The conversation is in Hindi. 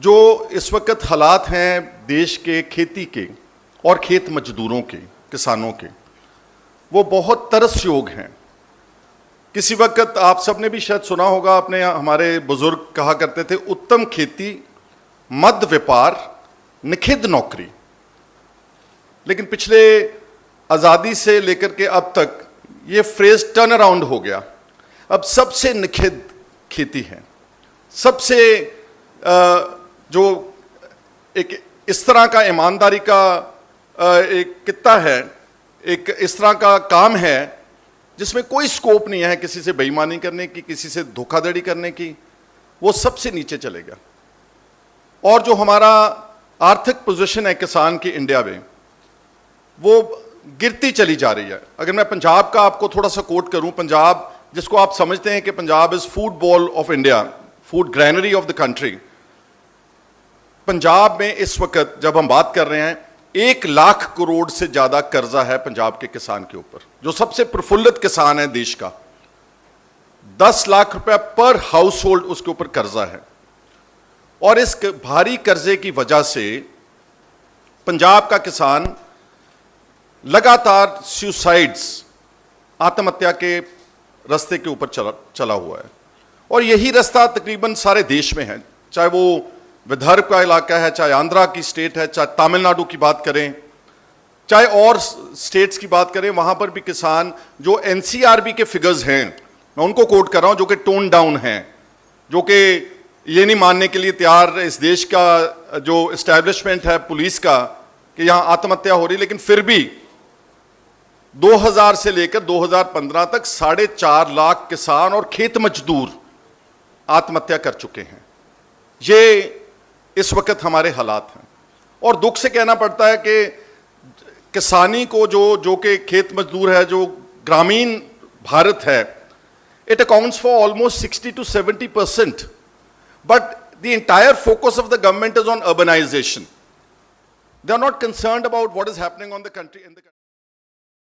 जो इस वक्त हालात हैं देश के खेती के और खेत मजदूरों के, किसानों के, वो बहुत तरसयोग हैं। किसी वक्त आप सबने भी शायद सुना होगा, अपने हमारे बुजुर्ग कहा करते थे, उत्तम खेती, मद व्यापार, निखिद नौकरी। लेकिन पिछले आज़ादी से लेकर के अब तक ये फ्रेज टर्न अराउंड हो गया। अब सबसे निखिद खेती है, सबसे जो एक इस तरह का ईमानदारी का एक कित्ता है, एक इस तरह का काम है जिसमें कोई स्कोप नहीं है किसी से बेईमानी करने की, किसी से धोखाधड़ी करने की, वो सबसे नीचे चलेगा। और जो हमारा आर्थिक पोजीशन है किसान की इंडिया में, वो गिरती चली जा रही है। अगर मैं पंजाब का आपको थोड़ा सा कोट करूं, पंजाब जिसको आप समझते हैं कि Punjab is food ball of India, food granary of the country, Punjab में इस वक्त जब हम बात कर रहे हैं 1 लाख करोड़ से ज्यादा कर्जा है पंजाब के किसान के ऊपर। जो सबसे प्रफुल्लित किसान है देश का, 10 लाख रुपया पर हाउस होल्ड उसके ऊपर कर्जा है। और इस भारी कर्जे की वजह से पंजाब का किसान लगातार सुसाइड्स, आत्महत्या के रास्ते के ऊपर चला हुआ है। और यही रास्ता तकरीबन सारे देश में है, चाहे वो विदर्भ का इलाका है, चाहे आंध्रा की स्टेट है, चाहे तमिलनाडु की बात करें, चाहे और स्टेट्स की बात करें, वहां पर भी किसान, जो एनसीआरबी के फिगर्स हैं, मैं उनको कोट कर रहा हूं, जो कि टोन डाउन हैं, जो कि ये नहीं मानने के लिए तैयार इस देश का जो एस्टैब्लिशमेंट है पुलिस का कि यहां आत्महत्या हो रही, लेकिन फिर भी 2000 से लेकर 2015 तक 4.5 लाख किसान और खेत मजदूर आत्महत्या कर चुके हैं। ये इस वक्त हमारे हालात हैं। और दुख से कहना पड़ता है कि किसानी को जो कि खेत मजदूर है, जो ग्रामीण भारत है, it accounts for almost 60 to 70%, but the entire focus of the government is on urbanisation. They are not concerned about what is happening on the country in the